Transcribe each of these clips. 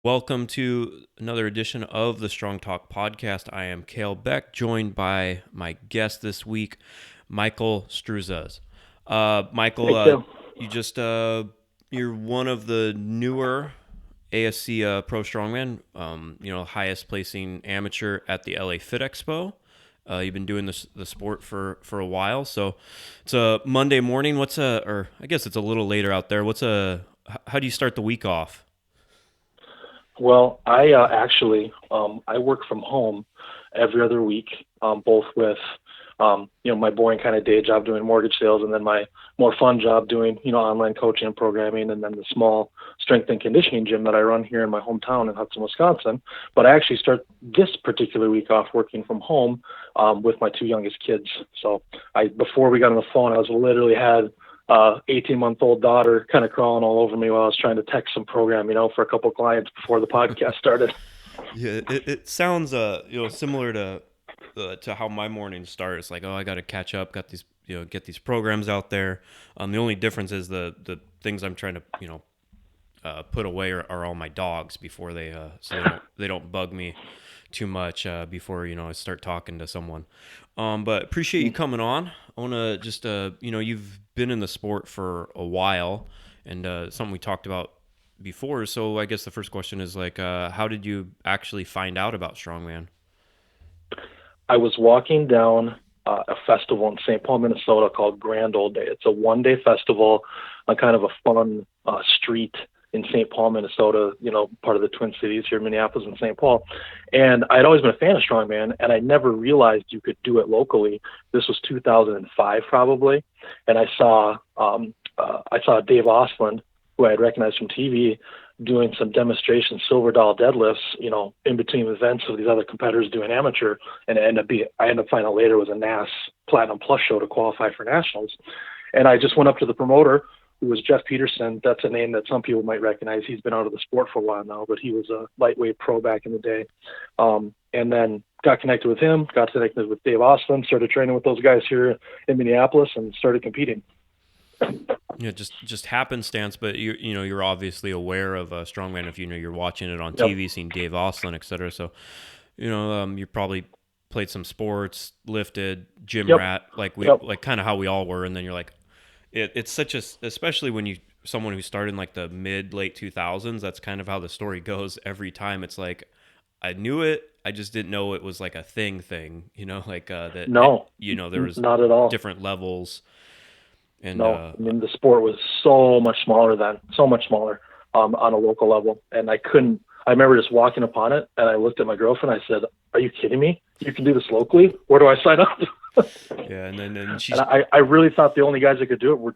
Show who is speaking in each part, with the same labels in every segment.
Speaker 1: Welcome to another edition of the Strong Talk podcast. I am Kalle Beck, joined by my guest this week, Michael Stroozas. Michael,
Speaker 2: Hey, Tim.
Speaker 1: you're one of the newer ASC Pro Strongman, highest placing amateur at the LA Fit Expo. You've been doing the sport for a while, so it's a Monday morning. Or I guess it's a little later out there. How do you start the week off?
Speaker 2: Well, I I work from home every other week, both with my boring kind of day job doing mortgage sales, and then my more fun job doing online coaching and programming, and then the small strength and conditioning gym that I run here in my hometown in Hudson, Wisconsin. But I actually start this particular week off working from home with my two youngest kids. So before we got on the phone, I was literally had 18-month-old daughter kind of crawling all over me while I was trying to text some program, for a couple clients before the podcast started.
Speaker 1: Yeah, it sounds similar to how my mornings start. It's like, oh, I got to catch up, got these get these programs out there. The only difference is the things I'm trying to put away are all my dogs before they don't bug me too much before I start talking to someone. But appreciate you coming on. I want to just you've been in the sport for a while, and something we talked about before. So I guess the first question is like, how did you actually find out about strongman?
Speaker 2: I was walking down a festival in St. Paul, Minnesota called Grand Old Day. It's a one-day festival on kind of a fun street in St. Paul, Minnesota, part of the Twin Cities here, Minneapolis and St. Paul. And I'd always been a fan of strongman, and I never realized you could do it locally. This was 2005 probably, and I saw Dave Osland, who I had recognized from TV, doing some demonstration silver doll deadlifts, in between events of these other competitors doing amateur, and I ended up finding out later it was a NAS Platinum Plus show to qualify for nationals. And I just went up to the promoter, who was Jeff Peterson. That's a name that some people might recognize. He's been out of the sport for a while now, but he was a lightweight pro back in the day. And then got connected with him, got connected with Dave Osland, started training with those guys here in Minneapolis, and started competing.
Speaker 1: Yeah, just happenstance, but you're obviously aware of strongman if you're watching it on TV, seeing Dave Osland, etc. So, you probably played some sports, lifted, gym rat, like kind of how we all were, and then you're like, it's such especially when someone who started in like the late 2000s, that's kind of how the story goes every time. It's like, I knew it, I just didn't know it was like a thing, like that.
Speaker 2: No,
Speaker 1: there was
Speaker 2: not at all.
Speaker 1: different levels. And
Speaker 2: no, I mean, the sport was so much smaller then, on a local level. And I remember just walking upon it, and I looked at my girlfriend, I said, "Are you kidding me? You can do this locally? Where do I sign up?"
Speaker 1: Yeah, and then
Speaker 2: and I really thought the only guys that could do it were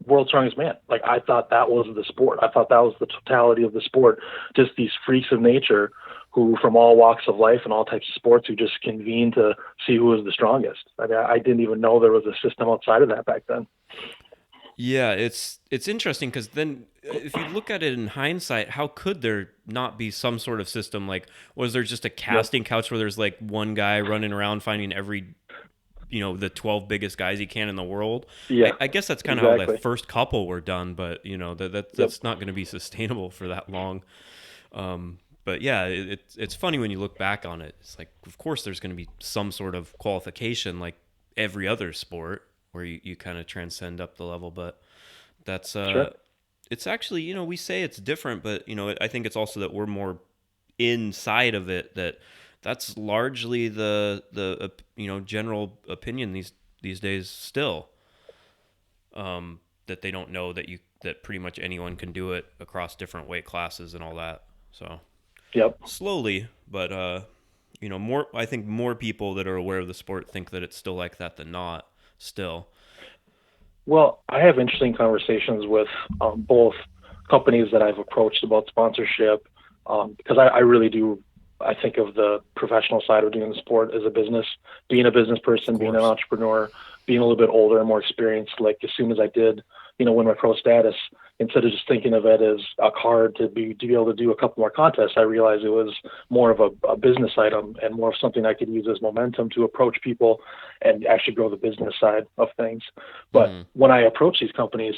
Speaker 2: world's strongest man. Like, I thought that was the sport. I thought that was the totality of the sport. Just these freaks of nature who, from all walks of life and all types of sports, who just convened to see who was the strongest. I mean, I didn't even know there was a system outside of that back then.
Speaker 1: Yeah, it's interesting because then if you look at it in hindsight, how could there not be some sort of system? Like, was there just a casting couch where there's like one guy running around finding every the 12 biggest guys he can in the world?
Speaker 2: Yeah,
Speaker 1: I guess that's kind of how the first couple were done, but that's not going to be sustainable for that long. But yeah, it's funny when you look back on it. It's like, of course, there's going to be some sort of qualification like every other sport where you kind of transcend up the level. But that's
Speaker 2: sure.
Speaker 1: It's actually, we say it's different, but I think it's also that we're more inside of it. That's largely the general opinion these days still. That they don't know that pretty much anyone can do it across different weight classes and all that. So.
Speaker 2: Yep.
Speaker 1: Slowly, but I think more people that are aware of the sport think that it's still like that than not. Still.
Speaker 2: Well, I have interesting conversations with both companies that I've approached about sponsorship, because I really do. I think of the professional side of doing the sport as a business, being a business person, being an entrepreneur, being a little bit older and more experienced. Like, as soon as I did, win my pro status, instead of just thinking of it as a card to be able to do a couple more contests, I realized it was more of a business item and more of something I could use as momentum to approach people and actually grow the business side of things. But when I approach these companies,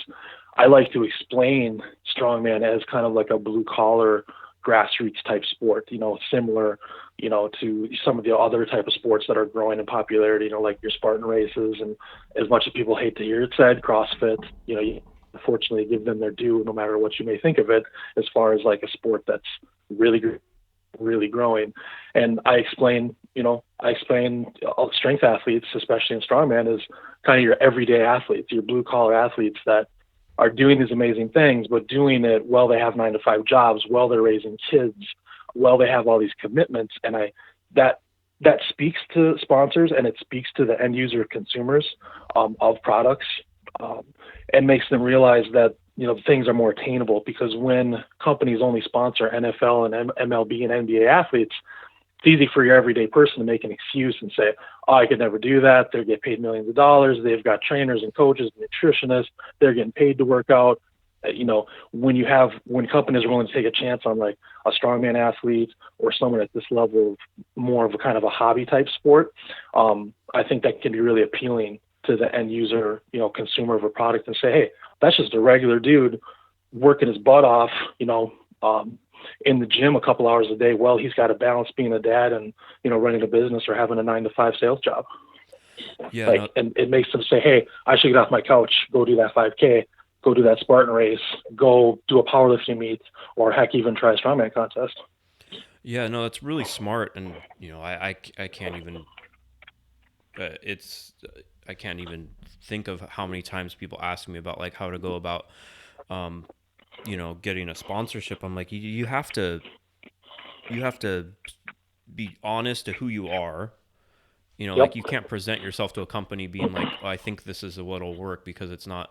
Speaker 2: I like to explain strongman as kind of like a blue collar, grassroots type sport, similar, to some of the other type of sports that are growing in popularity, like your Spartan races. And as much as people hate to hear it said, CrossFit, you unfortunately give them their due, no matter what you may think of it, as far as like a sport that's really, really growing. And I explain strength athletes, especially in strongman, is kind of your everyday athletes, your blue collar athletes that are doing these amazing things, but doing it while they have 9-to-5 jobs, while they're raising kids, while they have all these commitments. And that speaks to sponsors, and it speaks to the end user consumers of products, and makes them realize that things are more attainable. Because when companies only sponsor NFL and MLB and NBA athletes, it's easy for your everyday person to make an excuse and say, oh, I could never do that. They get paid millions of dollars. They've got trainers and coaches and nutritionists. They're getting paid to work out. When companies are willing to take a chance on like a strongman athlete or someone at this level of more of a kind of a hobby type sport, I think that can be really appealing to the end user, consumer of a product, and say, hey, that's just a regular dude working his butt off, in the gym a couple hours a day. Well, he's got to balance being a dad and, running a business or having a 9-to-5 sales job.
Speaker 1: Yeah.
Speaker 2: And it makes them say, hey, I should get off my couch, go do that 5K, go do that Spartan race, go do a powerlifting meet, or heck, even try a strongman contest.
Speaker 1: Yeah, no, that's really smart. And, I can't even, I can't even think of how many times people ask me about like how to go about, getting a sponsorship. I'm like, you have to be honest to who you are.
Speaker 2: Yep.
Speaker 1: Like you can't present yourself to a company being like, oh, I think this is what'll work, because it's not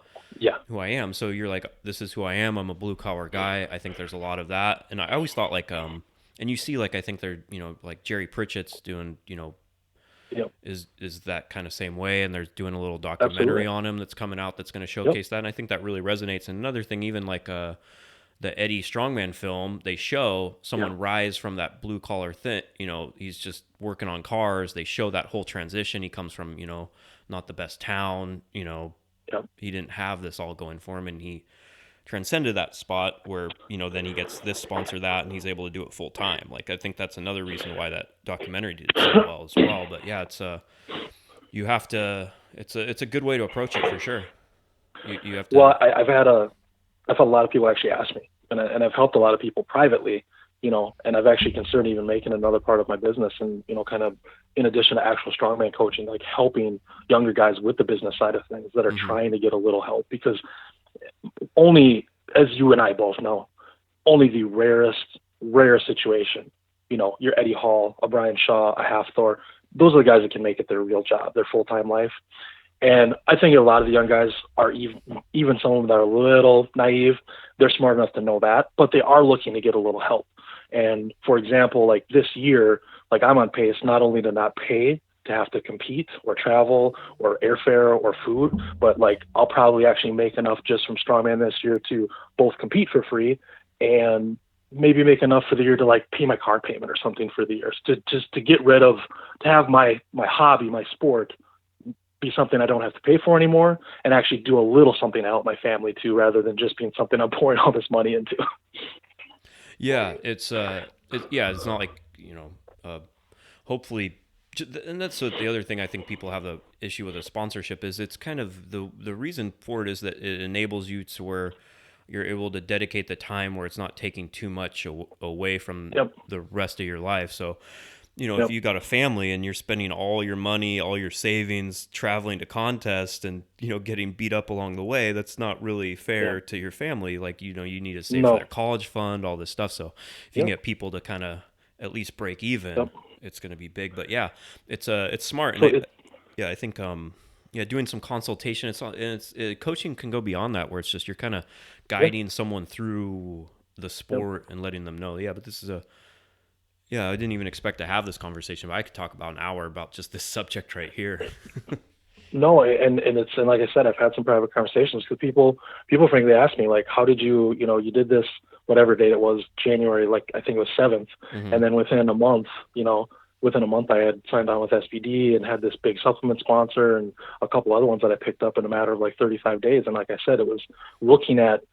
Speaker 1: who I am. So you're like, this is who I am. I'm a blue collar guy. I think there's a lot of that. And I always thought like, and you see like, I think they're, like Jerry Pritchett's doing,
Speaker 2: Yep.
Speaker 1: is that kind of same way. And they're doing a little documentary on him that's coming out that's going to showcase that. And I think that really resonates. And another thing, even like the Eddie Strongman film, they show someone rise from that blue collar thing. He's just working on cars. They show that whole transition. He comes from, not the best town, he didn't have this all going for him, and he transcended that spot where, then he gets this sponsor, that, and he's able to do it full time. Like, I think that's another reason why that documentary did so well as well. But yeah, it's a good way to approach it for sure. You have to.
Speaker 2: Well, I've had a lot of people actually ask me, and I've helped a lot of people privately, and I've actually considered even making another part of my business, and, kind of in addition to actual strongman coaching, like helping younger guys with the business side of things that are trying to get a little help. Because only, as you and I both know, only the rarest situation, your Eddie Hall, a Brian Shaw, a Halfthor, those are the guys that can make it their real job, their full-time life. And I think a lot of the young guys are even some of them that are a little naive, they're smart enough to know that, but they are looking to get a little help. And for example, like this year, like I'm on pace not only to not pay to have to compete or travel or airfare or food, but like I'll probably actually make enough just from strongman this year to both compete for free and maybe make enough for the year to like pay my car payment or something for the year, to get rid of, to have my hobby, my sport, be something I don't have to pay for anymore, and actually do a little something to help my family too, rather than just being something I'm pouring all this money into.
Speaker 1: Yeah, it's not like, hopefully, and that's the other thing I think people have the issue with a sponsorship is it's kind of the reason for it is that it enables you to where you're able to dedicate the time where it's not taking too much away from the rest of your life. So, if you got a family and you're spending all your money, all your savings traveling to contests and, getting beat up along the way, that's not really fair to your family. Like, you need to save for their college fund, all this stuff. So if you can get people to kind of at least break even, it's going to be big. But yeah, it's smart. And I think, doing some consultation, coaching can go beyond that, where it's just, you're kind of guiding someone through the sport and letting them know, but this is I didn't even expect to have this conversation, but I could talk about an hour about just this subject right here.
Speaker 2: No, and like I said, I've had some private conversations because people frankly ask me, like, how did you did this, whatever date it was, January, like I think it was 7th. And then within a month I had signed on with SBD and had this big supplement sponsor and a couple other ones that I picked up in a matter of like 35 days. And like I said, it was looking at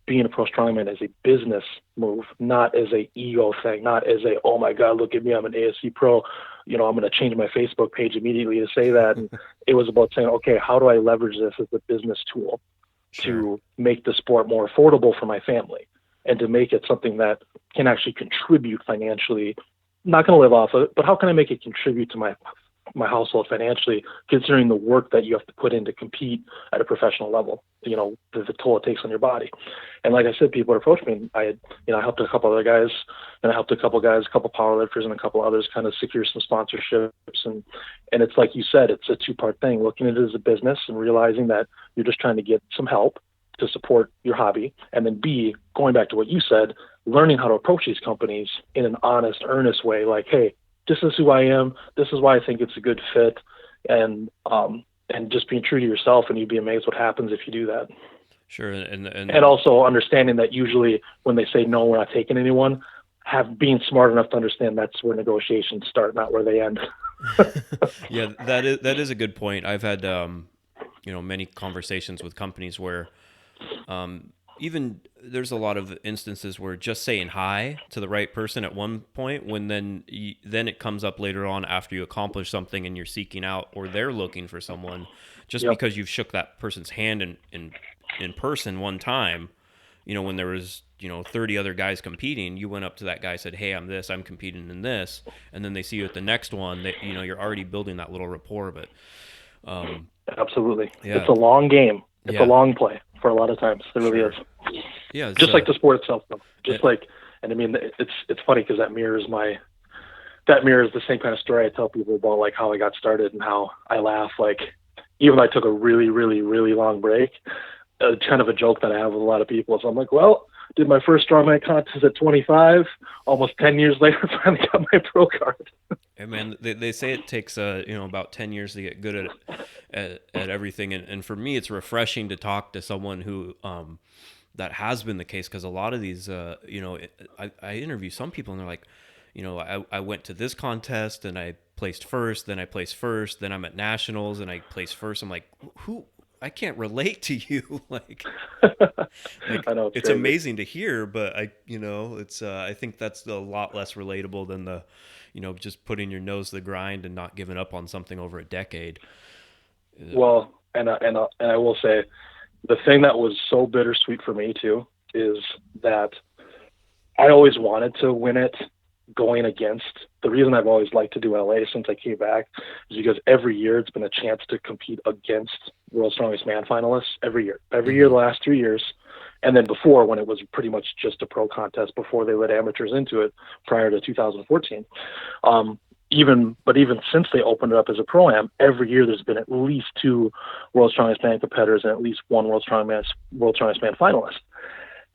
Speaker 2: being a pro strongman as a business move, not as a ego thing, not as a, oh my God, look at me, I'm an ASC pro. I'm going to change my Facebook page immediately to say that. And it was about saying, okay, how do I leverage this as a business tool to make the sport more affordable for my family and to make it something that can actually contribute financially? Not going to live off of it, but how can I make it contribute to my household financially, considering the work that you have to put in to compete at a professional level, the toll it takes on your body. And like I said, people approached me, and I helped a couple other guys, and I helped a couple powerlifters and a couple others kind of secure some sponsorships. And it's like you said, it's a two-part thing, looking at it as a business and realizing that you're just trying to get some help to support your hobby. And then B, going back to what you said, learning how to approach these companies in an honest, earnest way, like, hey, this is who I am. This is why I think it's a good fit, and just being true to yourself, and you'd be amazed what happens if you do that.
Speaker 1: Sure, and
Speaker 2: also understanding that usually when they say no, we're not taking anyone, being smart enough to understand that's where negotiations start, not where they end.
Speaker 1: Yeah, that is a good point. I've had many conversations with companies where even there's a lot of instances where just saying hi to the right person at one point, when then it comes up later on after you accomplish something and you're seeking out, or they're looking for someone, just because you've shook that person's hand in person one time, when there was 30 other guys competing, you went up to that guy, said, hey, I'm competing in this, and then they see you at the next one, that you're already building that little rapport. But
Speaker 2: absolutely,
Speaker 1: yeah.
Speaker 2: It's a long game. It's a long play for a lot of times. It really is.
Speaker 1: Yeah,
Speaker 2: just like the sport itself, though. And I mean, it's funny because that mirrors the same kind of story I tell people about, like, how I got started and how I laugh. Like, even though I took a really, really, really long break, kind of a joke that I have with a lot of people. So I'm like, well, did my first strongman contest at 25, almost 10 years later, finally got my pro card.
Speaker 1: Hey man, they say it takes about 10 years to get good at everything, and for me, it's refreshing to talk to someone who that has been the case, because a lot of these I interview some people and they're like, I went to this contest and I placed first, then I placed first, then I'm at nationals and I placed first. I'm like, who? I can't relate to you. like
Speaker 2: I know,
Speaker 1: it's amazing to hear, but it's I think that's a lot less relatable than the just putting your nose to the grind and not giving up on something over a decade.
Speaker 2: Well, and I will say, the thing that was so bittersweet for me too is that I always wanted to win it. Going against, the reason I've always liked to do LA since I came back is because every year it's been a chance to compete against World's Strongest Man finalists every year the last 3 years. And then before, when it was pretty much just a pro contest before they let amateurs into it prior to 2014. Even since they opened it up as a pro-am, every year there's been at least 2 World's Strongest Man competitors and at least 1 World's Strongest Man finalist.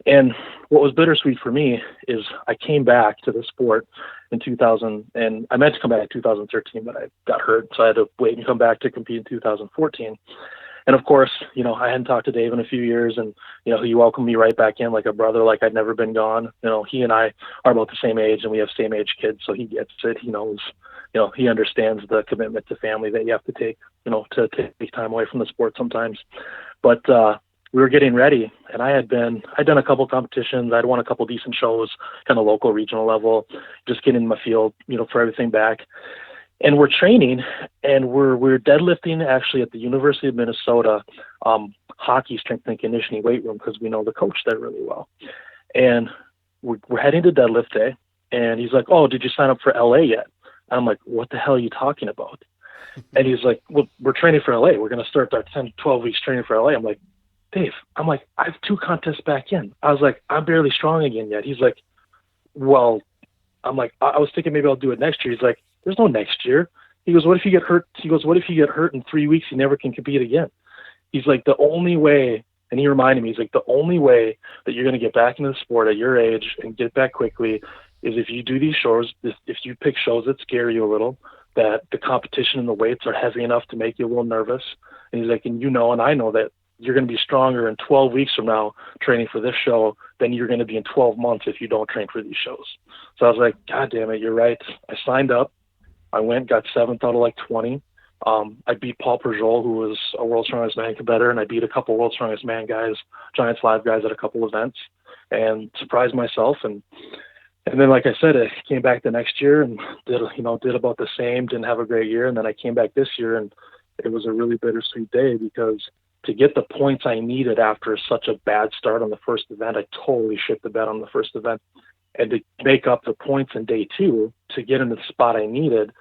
Speaker 2: And what was bittersweet for me is I came back to the sport in 2000, and I meant to come back in 2013, but I got hurt, so I had to wait and come back to compete in 2014. And of course, I hadn't talked to Dave in a few years, and he welcomed me right back in like a brother, like I'd never been gone. He and I are about the same age, and we have same age kids, so he gets it. He knows, he understands the commitment to family that you have to take, to take time away from the sport sometimes. But we were getting ready, and I'd done a couple competitions. I'd won a couple decent shows, kind of local, regional level, just getting in my field, for everything back. And we're training, and we're deadlifting actually at the University of Minnesota hockey strength and conditioning weight room, because we know the coach there really well. And we're heading to deadlift day, and he's like, "Oh, did you sign up for LA yet?" And I'm like, "What the hell are you talking about?" And he's like, "Well, we're training for LA. We're going to start our 10, 12 weeks training for LA." I'm like, "Dave," I have 2 contests back in. I was like, "I'm barely strong again yet." He's like, "Well," I'm like, "I was thinking maybe I'll do it next year." He's like, "There's no next year." He goes, "What if you get hurt?" He goes, "What if you get hurt in 3 weeks? You never can compete again." He's like, "The only way," and he reminded me, he's like, "the only way that you're going to get back into the sport at your age and get back quickly is if you do these shows, if you pick shows that scare you a little, that the competition and the weights are heavy enough to make you a little nervous." And he's like, "And and I know that you're going to be stronger in 12 weeks from now training for this show than you're going to be in 12 months if you don't train for these shows." So I was like, "God damn it, you're right." I signed up. I went, got 7th out of like 20. I beat Paul Pujol, who was a World's Strongest Man competitor, and I beat a couple World's Strongest Man guys, Giants Live guys at a couple events, and surprised myself. And then, like I said, I came back the next year and did about the same. Didn't have a great year, and then I came back this year, and it was a really bittersweet day because to get the points I needed after such a bad start on the first event, I totally shit the bed on the first event, and to make up the points in day two to get into the spot I needed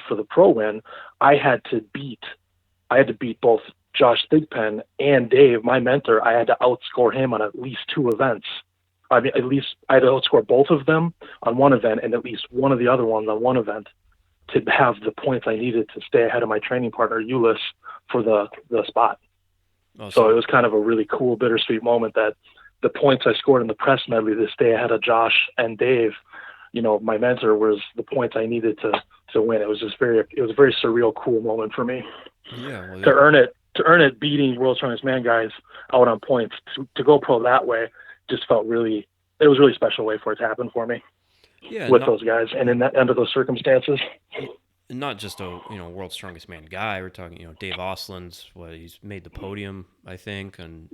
Speaker 2: for the pro win, I had to beat both Josh Thigpen and Dave, my mentor. I had to outscore him on at least two events. I mean, at least I had to outscore both of them on one event and at least one of the other ones on one event to have the points I needed to stay ahead of my training partner, Ulyss, for the spot.
Speaker 1: Awesome.
Speaker 2: So it was kind of a really cool, bittersweet moment that the points I scored in the press medley to stay ahead of Josh and Dave, my mentor, was the points I needed to win. It was a very surreal, cool moment for me.
Speaker 1: Yeah. Well,
Speaker 2: to earn it, beating World's Strongest Man guys out on points, to go pro that way, just felt it was a really special way for it to happen for me.
Speaker 1: Yeah.
Speaker 2: With those guys and under those circumstances.
Speaker 1: Not just a World's Strongest Man guy. We're talking Dave Oslin's he's made the podium, I think, and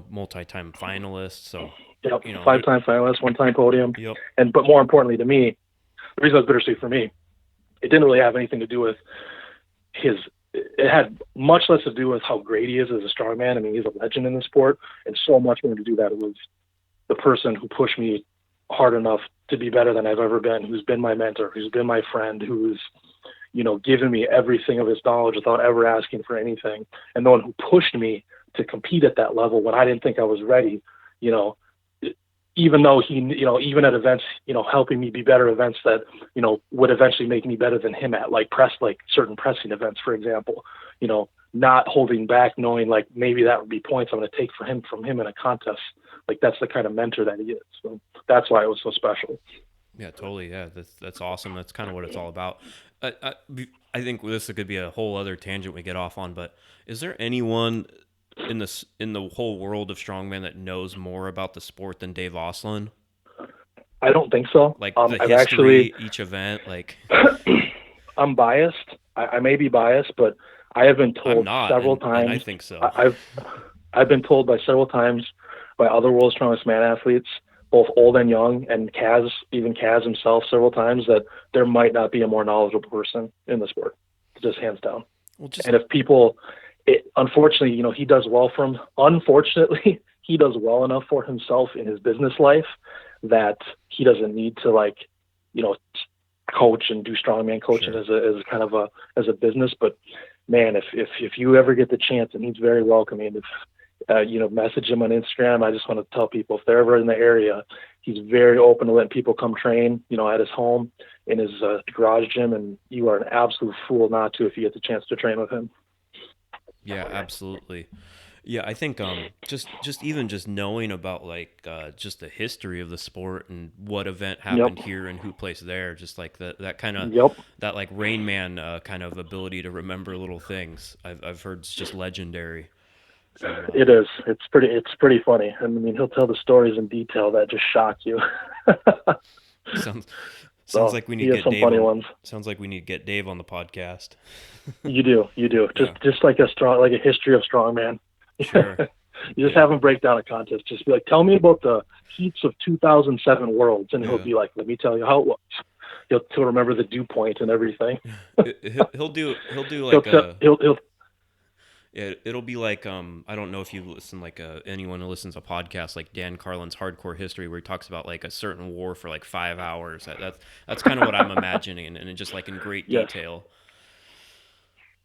Speaker 1: multi-time finalist. So
Speaker 2: yep, 5-time finalist, 1-time podium.
Speaker 1: Yep.
Speaker 2: But more importantly to me, the reason it was bittersweet for me, it didn't really have anything to do with it had much less to do with how great he is as a strongman. I mean, he's a legend in the sport, and so much more to do that. It was the person who pushed me hard enough to be better than I've ever been, who's been my mentor, who's been my friend, who's, given me everything of his knowledge without ever asking for anything. And the one who pushed me to compete at that level when I didn't think I was ready, even though he, even at events, helping me be better events that, would eventually make me better than him at like certain pressing events, for example, not holding back, knowing like maybe that would be points I'm going to take from him in a contest. Like that's the kind of mentor that he is. So that's why it was so special.
Speaker 1: Yeah, totally. Yeah, that's awesome. That's kind of what it's all about. I think this could be a whole other tangent we get off on, but is there anyone in the whole world of strongman that knows more about the sport than Dave Oslin?
Speaker 2: I don't think so.
Speaker 1: Like the history, each event, like.
Speaker 2: I'm biased. I may be biased, but I have been told several times.
Speaker 1: And I think so.
Speaker 2: I've been told by several times by other World's Strongest Man athletes, both old and young, and even Kaz himself several times, that there might not be a more knowledgeable person in the sport, just hands down. And if people, unfortunately, he does well unfortunately, he does well enough for himself in his business life that he doesn't need to coach and do strongman coaching as a business. But man, if you ever get the chance, and he's very welcoming, message him on Instagram. I just want to tell people, if they're ever in the area, he's very open to letting people come train, at his home, in his garage gym, and you are an absolute fool not to if you get the chance to train with him.
Speaker 1: Yeah, absolutely. Yeah, I think just knowing about just the history of the sport and what event happened here and who placed there, just like that kind of that like Rain Man kind of ability to remember little things. I've heard it's just legendary. So,
Speaker 2: it is. It's pretty funny. I mean, he'll tell the stories in detail that just shock you.
Speaker 1: Sounds like we need to get Dave.
Speaker 2: Funny ones.
Speaker 1: Sounds like we need to get Dave on the podcast.
Speaker 2: You do. Just like a history of strongman.
Speaker 1: Sure.
Speaker 2: You just have him break down a contest. Just be like, tell me about the heats of 2007 Worlds, and he'll be like, let me tell you how it was. He'll remember the dew point and everything.
Speaker 1: He'll do it'll be like I don't know if you listen anyone who listens to podcasts like Dan Carlin's Hardcore History, where he talks about like a certain war for like 5 hours. That's kind of what I'm imagining, and just like in great detail.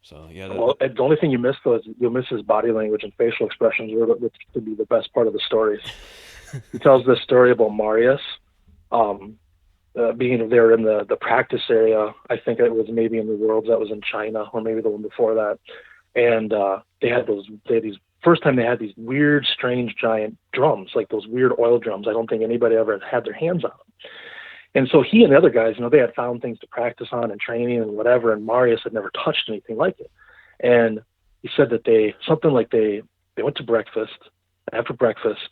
Speaker 1: So yeah.
Speaker 2: The only thing you miss though is you'll miss his body language and facial expressions, which could be the best part of the stories. He tells this story about Marius, being there in the practice area. I think it was maybe in the Worlds that was in China, or maybe the one before that. And they had these first time they had these weird, strange, giant drums, like those weird oil drums. I don't think anybody ever had their hands on them. And so he and the other guys, they had found things to practice on and training and whatever, and Marius had never touched anything like it. And he said that they went to breakfast. After breakfast,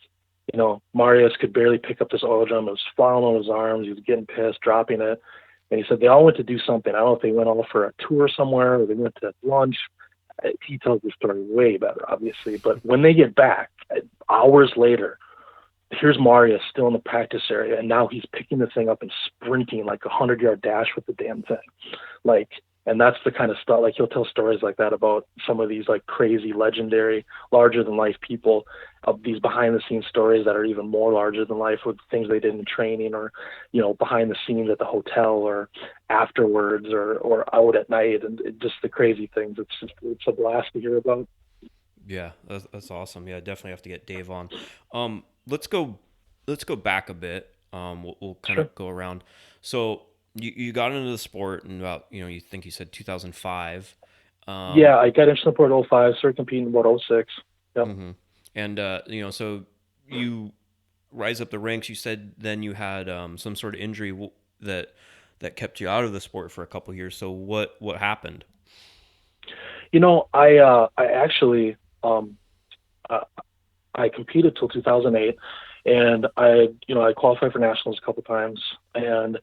Speaker 2: Marius could barely pick up this oil drum. It was falling on his arms. He was getting pissed, dropping it. And he said they all went to do something. I don't know if they went all for a tour somewhere or they went to lunch. He tells the story way better, obviously. But when they get back, hours later, here's Marius still in the practice area, and now he's picking the thing up and sprinting like 100-yard dash with the damn thing. Like, and that's the kind of stuff, like he'll tell stories like that about some of these like crazy, legendary, larger than life people, of these behind the scenes stories that are even more larger than life, with things they did in training, or, you know, behind the scenes at the hotel, or afterwards, or out at night, and just the crazy things. It's a blast to hear about.
Speaker 1: Yeah, that's awesome. Yeah, definitely have to get Dave on. Let's go back a bit. We'll kind
Speaker 2: Sure.
Speaker 1: of go around. So you got into the sport in about, you think you said 2005.
Speaker 2: Yeah, I got into support '05, started competing in about '06. Yep.
Speaker 1: hmm And so you rise up the ranks. You said then you had some sort of injury that kept you out of the sport for a couple years. So what happened?
Speaker 2: You know, I actually uh, I competed till 2008, and I qualified for nationals a couple times, and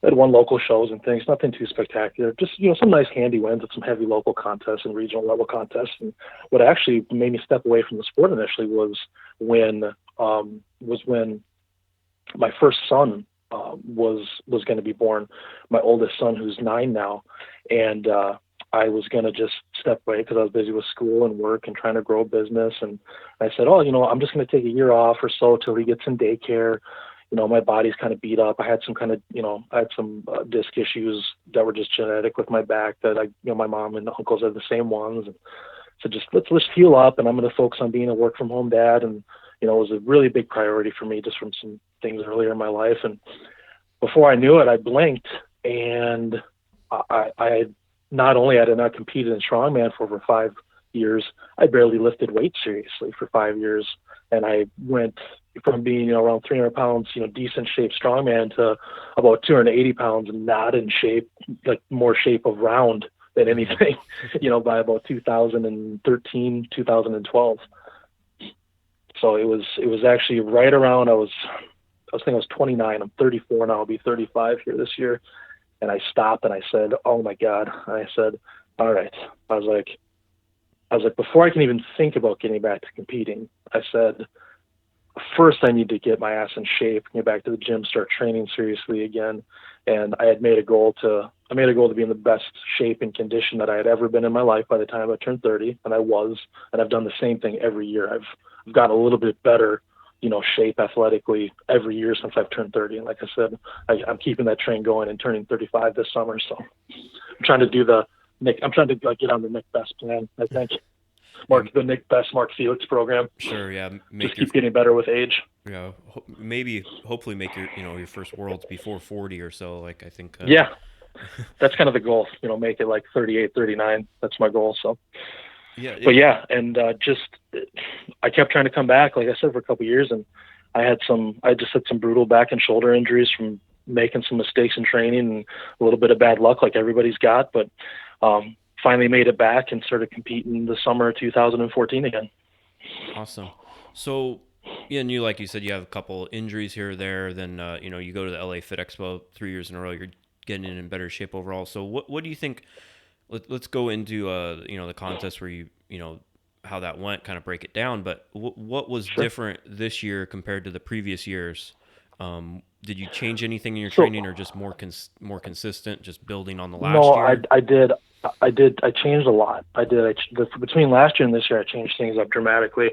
Speaker 2: I had won local shows and things. Nothing too spectacular, just some nice handy wins at some heavy local contests and regional level contests. And what actually made me step away from the sport initially when was when my first son was going to be born, my oldest son who's 9 now, and I was going to just step away because I was busy with school and work and trying to grow a business. And I said, oh, I'm just going to take a year off or so till he gets in daycare. My body's kind of beat up. I had some disc issues that were just genetic with my back that my mom and uncles had the same ones. And so just let's heal up, and I'm going to focus on being a work from home dad. And, it was a really big priority for me just from some things earlier in my life. And before I knew it, I blinked, and I not only had I not competed in strongman for over 5 years, I barely lifted weights seriously for 5 years. And I went from being, around 300 pounds, decent shape strongman, to about 280 pounds and not in shape, like more shape of round than anything, by about 2013, 2012. So it was actually right around, I was thinking I was 29. I'm 34 now. I'll be 35 here this year. And I stopped and I said, oh my God. And I said, all right. I was like, before I can even think about getting back to competing, I said, first I need to get my ass in shape, get back to the gym, start training seriously again. And I made a goal to be in the best shape and condition that I had ever been in my life by the time I turned 30. And I was, and I've done the same thing every year. I've gotten a little bit better, shape athletically every year since I've turned 30. And like I said, I'm keeping that train going and turning 35 this summer. So I'm trying to get on the Nick Best plan, I think. The Nick Best Mark Felix program.
Speaker 1: Sure, yeah.
Speaker 2: Just keep getting better with age.
Speaker 1: Hopefully make your first worlds before 40 or so. Like, I think.
Speaker 2: Yeah, that's kind of the goal. Make it like 38, 39. That's my goal. So.
Speaker 1: Yeah.
Speaker 2: And I kept trying to come back, like I said, for a couple of years, and I just had some brutal back and shoulder injuries from making some mistakes in training and a little bit of bad luck, like everybody's got, but finally made it back and started competing the summer of 2014 again.
Speaker 1: Awesome. So, yeah, and like you said, you have a couple injuries here or there. Then, you go to the LA Fit Expo 3 years in a row. You're getting in better shape overall. So, what do you think? Let's go into the contest where you how that went, kind of break it down. But what was different this year compared to the previous years? Did you change anything in your training, or just more consistent, just building on the last year?
Speaker 2: No, I did. I changed a lot. Between last year and this year, I changed things up dramatically.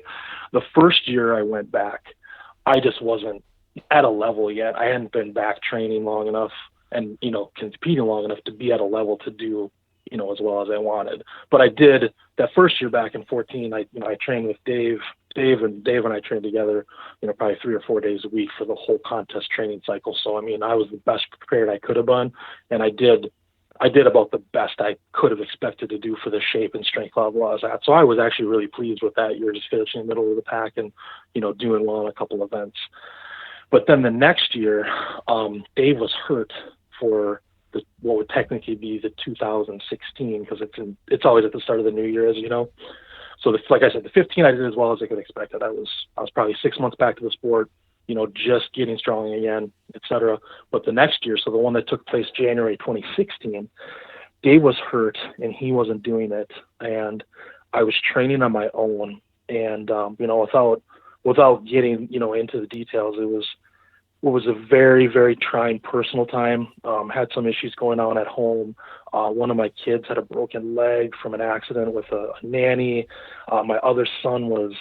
Speaker 2: The first year I went back, I just wasn't at a level yet. I hadn't been back training long enough and, competing long enough to be at a level to do, as well as I wanted. But I did that first year back in 14. I trained with Dave. Dave and I trained together, probably 3 or 4 days a week for the whole contest training cycle. So, I was the best prepared I could have been. And I did about the best I could have expected to do for the shape and strength level I was at. So I was actually really pleased with that year, just finishing in the middle of the pack and, doing well in a couple of events. But then the next year, Dave was hurt for what would technically be the 2016, because it's always at the start of the new year, as you know. So like I said, the 15 I did as well as I could expect it. I was probably 6 months back to the sport, just getting strong again, etc. But the next year, so the one that took place January 2016, Dave was hurt and he wasn't doing it, and I was training on my own. And without getting into the details, it was a very, very trying personal time. Had some issues going on at home. One of my kids had a broken leg from an accident with a nanny. My other son was,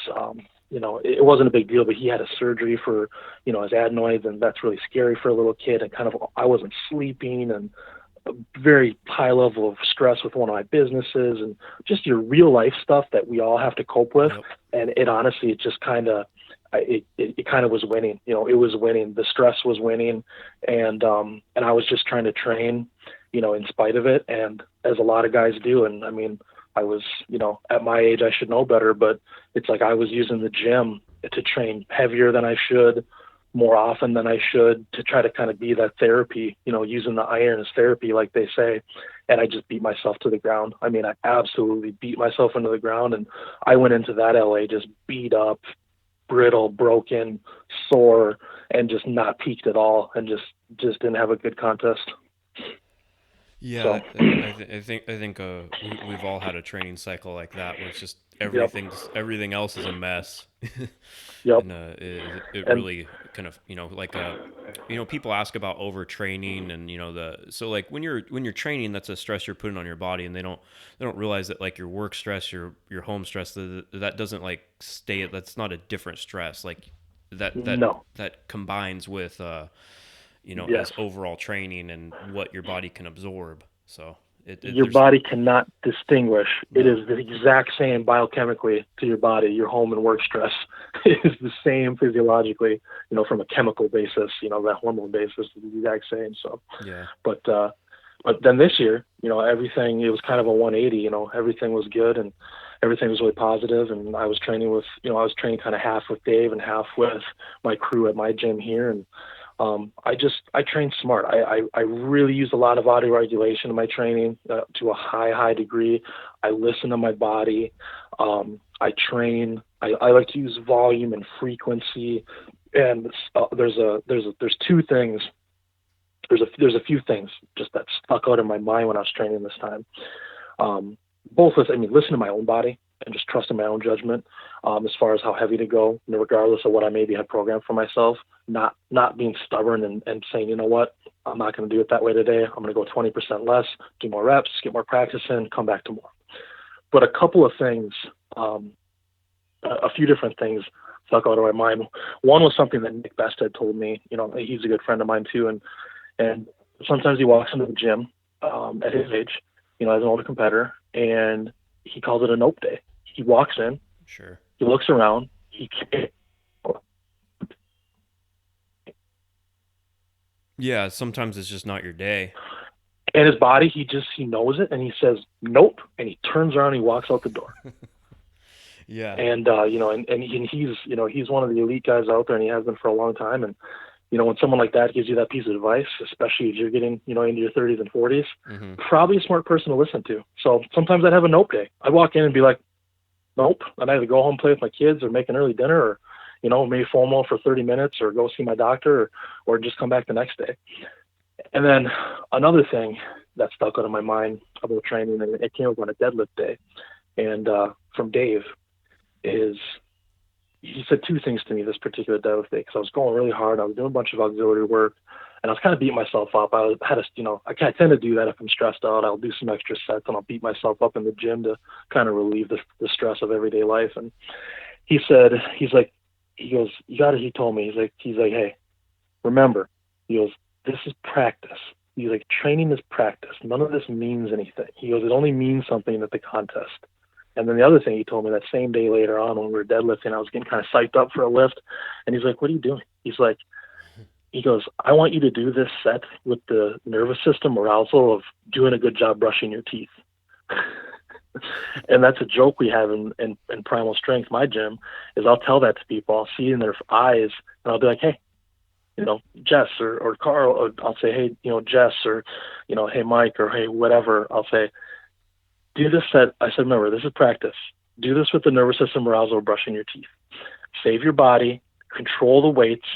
Speaker 2: it wasn't a big deal, but he had a surgery for, his adenoids, and that's really scary for a little kid. And I wasn't sleeping, and a very high level of stress with one of my businesses, and just your real life stuff that we all have to cope with.
Speaker 1: Yep.
Speaker 2: And it honestly, it just kind of, it kind of was winning. It was winning. The stress was winning, and I was just trying to train, in spite of it, and as a lot of guys do. And I mean, I was, at my age, I should know better, but it's like I was using the gym to train heavier than I should, more often than I should, to try to kind of be that therapy, using the iron as therapy, like they say. And I just beat myself to the ground. I mean, I absolutely beat myself into the ground, and I went into that LA just beat up, brittle, broken, sore, and just not peaked at all, and just didn't have a good contest.
Speaker 1: Yeah,
Speaker 2: So,
Speaker 1: I think we've all had a training cycle like that where it's just
Speaker 2: yep,
Speaker 1: everything else is a mess,
Speaker 2: yep,
Speaker 1: and it
Speaker 2: and
Speaker 1: really kind of like people ask about overtraining, and so like when you're training, that's a stress you're putting on your body, and they don't realize that like your work stress, your home stress, that doesn't like stay, that's not a different stress, like
Speaker 2: no,
Speaker 1: that combines with
Speaker 2: yes.
Speaker 1: as overall training and what your body can absorb. So
Speaker 2: Your
Speaker 1: there's
Speaker 2: body cannot distinguish. It
Speaker 1: no.
Speaker 2: is the exact same biochemically to your body. Your home and work stress is the same physiologically, from a chemical basis, that hormone basis is the exact same. So,
Speaker 1: Yeah.
Speaker 2: but then this year, everything, it was kind of a 180, everything was good, and everything was really positive. And I was training kind of half with Dave and half with my crew at my gym here. And I train smart. I really use a lot of auto regulation in my training to a high degree. I listen to my body. I train. I like to use volume and frequency. And there's two things. There's a few things just that stuck out in my mind when I was training this time. Listen to my own body and just trust in my own judgment as far as how heavy to go, regardless of what I maybe had programmed for myself. Not being stubborn and saying, you know what, I'm not going to do it that way today. I'm going to go 20% less, do more reps, get more practice in, come back to more. But a couple of things, a few different things stuck out of my mind. One was something that Nick Best had told me. He's a good friend of mine too, and sometimes he walks into the gym at his age, as an older competitor, and he calls it a nope day. He walks in,
Speaker 1: Sure.
Speaker 2: he looks around,
Speaker 1: Yeah, sometimes it's just not your day.
Speaker 2: and his body, he knows it, and he says nope, and he turns around and he walks out the door.
Speaker 1: Yeah.
Speaker 2: And he's one of the elite guys out there, and he has been for a long time. And when someone like that gives you that piece of advice, especially if you're getting into your 30s and 40s,
Speaker 1: Mm-hmm.
Speaker 2: probably a smart person to listen to. So sometimes I'd have a nope day. I'd walk in and be like, nope, and I'd either go home, play with my kids, or make an early dinner, or maybe FOMO for 30 minutes, or go see my doctor, or just come back the next day. And then another thing that stuck out of my mind about training, and it came up on a deadlift day, and from Dave, is he said two things to me this particular deadlift day, because I was going really hard. I was doing a bunch of auxiliary work, and I was kind of beating myself up. I tend to do that if I'm stressed out. I'll do some extra sets, and I'll beat myself up in the gym to kind of relieve the stress of everyday life. And he said, he goes, he told me, he's like, hey, remember, he goes, this is practice. He's like, training is practice. None of this means anything. He goes, it only means something at the contest. And then the other thing he told me that same day later on when we were deadlifting, I was getting kind of psyched up for a lift. And he's like, what are you doing? He goes, I want you to do this set with the nervous system arousal of doing a good job brushing your teeth. And that's a joke we have in Primal Strength, my gym, is I'll tell that to people. I'll see in their eyes, and I'll be like, hey, Jess or Carl, or I'll say, hey, Jess, or, hey, Mike, or hey, whatever. I'll say, do this set. I said, remember, this is practice. Do this with the nervous system arousal of brushing your teeth. Save your body, control the weights,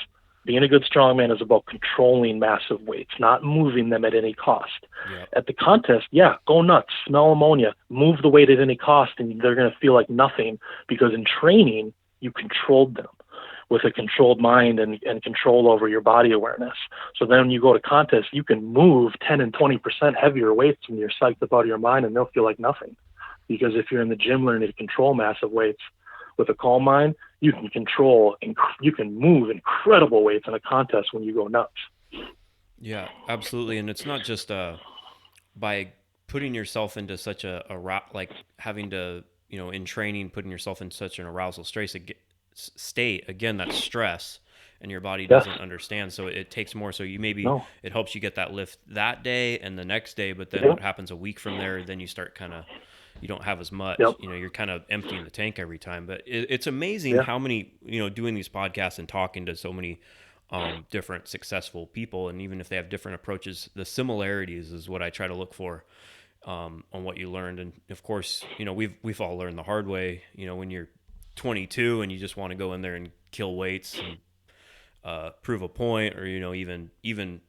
Speaker 2: Being a good strongman is about controlling massive weights, not moving them at any cost.
Speaker 1: Yep.
Speaker 2: At the contest, yeah, go nuts, smell ammonia, move the weight at any cost, and they're going to feel like nothing, because in training, you controlled them with a controlled mind and control over your body awareness. So then when you go to contests, you can move 10 and 20% heavier weights when you're psyched up out of your mind, and they'll feel like nothing. Because if you're in the gym learning to control massive weights with a calm mind, you can you can move incredible weights in a contest when you go nuts.
Speaker 1: Yeah, absolutely. And it's not just by putting yourself into such like having to, in training, putting yourself in such an arousal state, again, that's stress, and your body
Speaker 2: Yes.
Speaker 1: doesn't understand. So it takes more. So
Speaker 2: No.
Speaker 1: it helps you get that lift that day and the next day. But then what
Speaker 2: Yep.
Speaker 1: happens a week from there, then you start you don't have as much,
Speaker 2: Yep.
Speaker 1: you're kind of emptying the tank every time. But it's amazing
Speaker 2: Yeah.
Speaker 1: how many, doing these podcasts and talking to so many different successful people, and even if they have different approaches, the similarities is what I try to look for on what you learned. And of course, we've all learned the hard way. When you're 22 and you just want to go in there and kill weights and prove a point, or even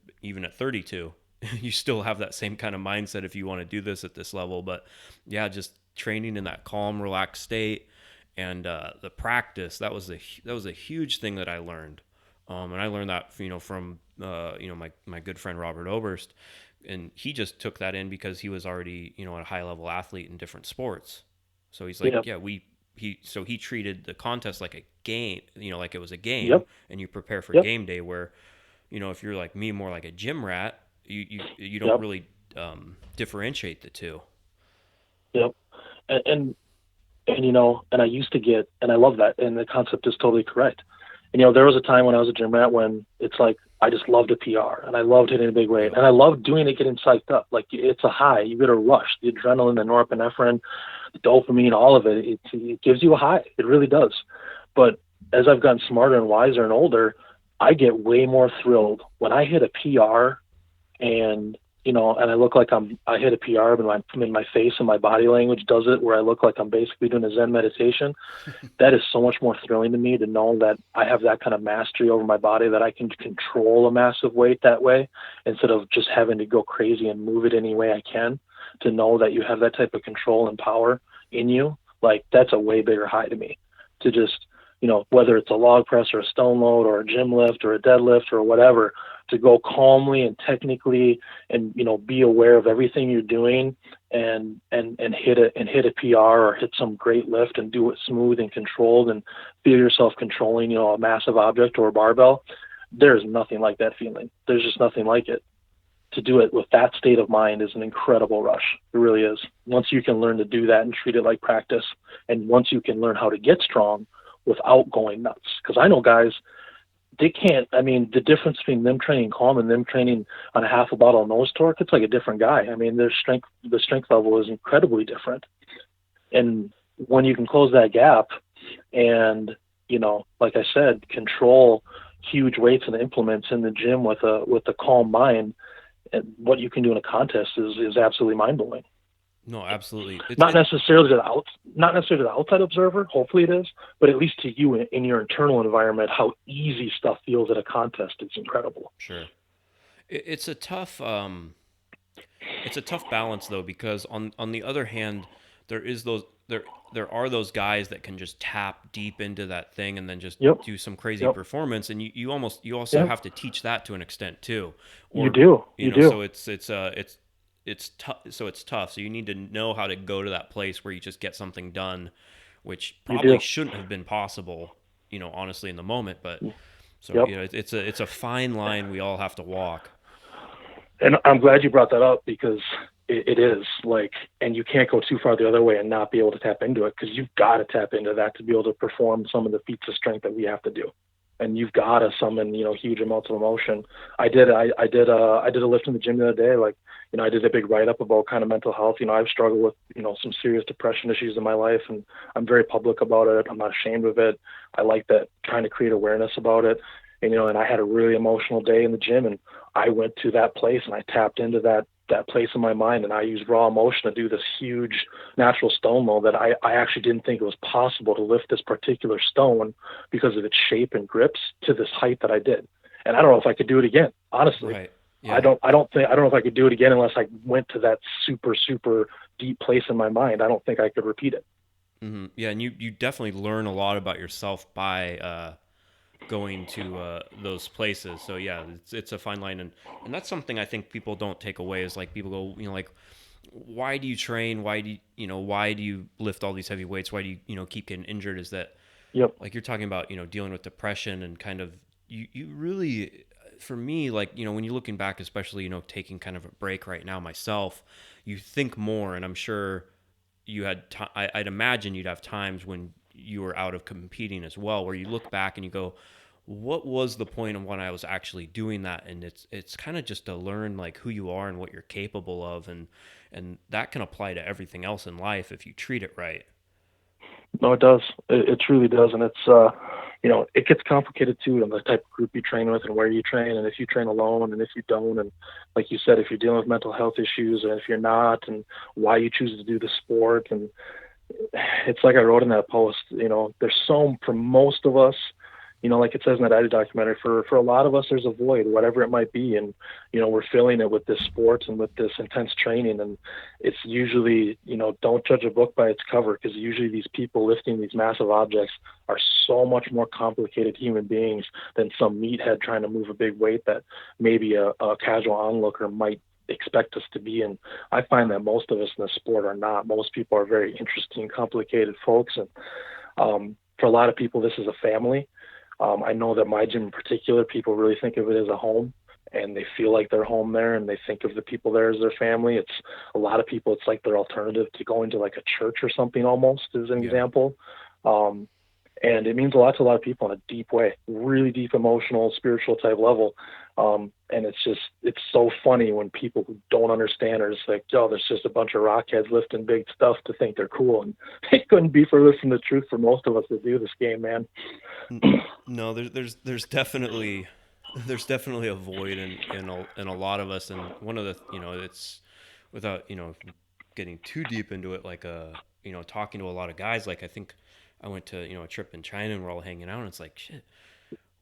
Speaker 1: at 32, you still have that same kind of mindset if you want to do this at this level. But yeah, just training in that calm, relaxed state, and the practice, that was a huge thing that I learned. And I learned that from my good friend Robert Oberst, and he just took that in because he was already a high level athlete in different sports. So he's like,
Speaker 2: Yep.
Speaker 1: yeah, he treated the contest like a game, like it was a game,
Speaker 2: Yep.
Speaker 1: and you prepare for
Speaker 2: Yep.
Speaker 1: game day. Where if you're like me, more like a gym rat, you don't
Speaker 2: Yep.
Speaker 1: really differentiate the two.
Speaker 2: Yep. And, and and I used to get, and I love that, and the concept is totally correct. And there was a time when I was a gym rat when it's like I just loved a PR, and I loved hitting a big weight,
Speaker 1: Yep.
Speaker 2: and I loved doing it, getting psyched up. Like, it's a high. You get a rush, the adrenaline, the norepinephrine, the dopamine, all of it. It gives you a high. It really does. But as I've gotten smarter and wiser and older, I get way more thrilled when I hit a PR, and and I look like I hit a PR, but my face and my body language does it, where I look like I'm basically doing a Zen meditation. That is so much more thrilling to me, to know that I have that kind of mastery over my body, that I can control a massive weight that way, instead of just having to go crazy and move it any way I can. To know that you have that type of control and power in you, like, that's a way bigger high to me. To just, whether it's a log press or a stone load or a gym lift or a deadlift or whatever, to go calmly and technically, and be aware of everything you're doing, and hit a PR or hit some great lift and do it smooth and controlled, and feel yourself controlling a massive object or a barbell. There's nothing like that feeling. There's just nothing like it. To do it with that state of mind is an incredible rush. It really is. Once you can learn to do that and treat it like practice, and once you can learn how to get strong without going nuts. Because I know guys, they can't. I mean, the difference between them training calm and them training on a half a bottle of nose torque, it's like a different guy. I mean, the strength level is incredibly different. And when you can close that gap, and like I said, control huge weights and implements in the gym with a calm mind, and what you can do in a contest is absolutely mind blowing.
Speaker 1: No, absolutely.
Speaker 2: Not necessarily to the outside observer. Hopefully it is, but at least to you in your internal environment, how easy stuff feels at a contest. It's incredible.
Speaker 1: Sure. It's a tough balance though, because on the other hand, there is those there are those guys that can just tap deep into that thing and then just
Speaker 2: Yep.
Speaker 1: do some crazy
Speaker 2: Yep.
Speaker 1: performance, and you also
Speaker 2: Yep.
Speaker 1: have to teach that to an extent too.
Speaker 2: You
Speaker 1: Or
Speaker 2: do. You do.
Speaker 1: so it's tough. So it's tough. So you need to know how to go to that place where you just get something done, which
Speaker 2: You
Speaker 1: probably
Speaker 2: do.
Speaker 1: shouldn't have been possible, honestly, in the moment. But so
Speaker 2: Yep.
Speaker 1: it's a fine line we all have to walk.
Speaker 2: And I'm glad you brought that up, because it is like, and you can't go too far the other way and not be able to tap into it, because you've got to tap into that to be able to perform some of the feats of strength that we have to do. And you've got to summon, huge amounts of emotion. I did a lift in the gym the other day. Like, I did a big write up about kind of mental health. I've struggled with, some serious depression issues in my life, and I'm very public about it. I'm not ashamed of it. I like that, trying to create awareness about it. And I had a really emotional day in the gym, and I went to that place and I tapped into that place in my mind, and I used raw emotion to do this huge natural stone load that I actually didn't think it was possible to lift this particular stone, because of its shape and grips, to this height that I did. and I don't know if I could do it again. Honestly,
Speaker 1: Right.
Speaker 2: I
Speaker 1: Yeah.
Speaker 2: don't. I don't think. I don't know if I could do it again unless I went to that super deep place in my mind. I don't think I could repeat it.
Speaker 1: Yeah, and you definitely learn a lot about yourself by going to those places. So yeah, it's a fine line, and that's something I think people don't take away. Is like people go, like, why do you train? Why do why do you lift all these heavy weights? Why do you keep getting injured? Is that
Speaker 2: Yep.
Speaker 1: like you're talking about dealing with depression and kind of you really, for me, like when you're looking back, especially taking kind of a break right now myself, you think more, and I'm sure you had I'd imagine you'd have times when you were out of competing as well, where you look back and you go, what was the point of when I was actually doing that? And it's kind of just to learn like who you are and what you're capable of, and that can apply to everything else in life if you treat it right.
Speaker 2: No, it does. It truly does, and it's it gets complicated too on the type of group you train with and where you train, and if you train alone and if you don't, and like you said, if you're dealing with mental health issues and if you're not, and why you choose to do the sport, and it's like I wrote in that post. There's so for most of us, like it says in that ID documentary, for a lot of us, there's a void, whatever it might be, and we're filling it with this sport and with this intense training, and it's usually don't judge a book by its cover because usually these people lifting these massive objects are so much more complicated human beings than some meathead trying to move a big weight that maybe a casual onlooker might expect us to be. And I find that most of us in the sport are not. Most people are very interesting, complicated folks, and for a lot of people, this is a family. I know that my gym in particular, people really think of it as a home and they feel like they're home there and they think of the people there as their family. It's a lot of people, it's like their alternative to going to like a church or something almost, as an
Speaker 1: Yeah.
Speaker 2: example. Um, and it means a lot to a lot of people in a deep way, really deep emotional, spiritual type level. And it's so funny when people who don't understand are just like, yo, there's just a bunch of rockheads lifting big stuff to think they're cool. And it couldn't be further from the truth for most of us that do this game, man.
Speaker 1: No, there's definitely a void in a lot of us, and one of the it's without getting too deep into it, like talking to a lot of guys. Like I think I went to a trip in China and we're all hanging out, and it's like shit.